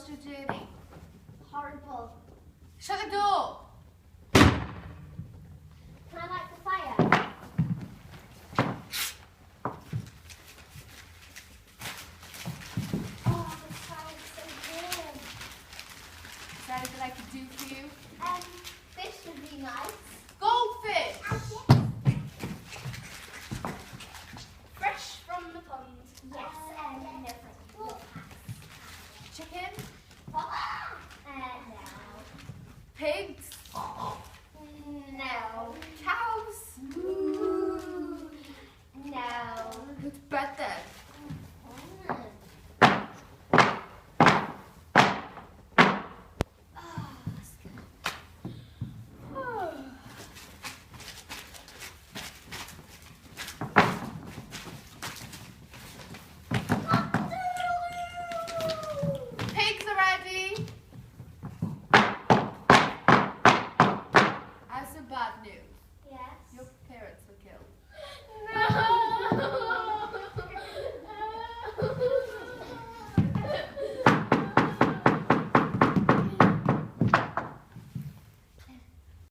was your journey? Horrible. Shut the door. Can I light the fire? Oh, the fire's so good. Is there anything I could do for you? Fish would be nice. Goldfish! Fresh from the pond. Yes, no problem. Chicken? No. Pigs?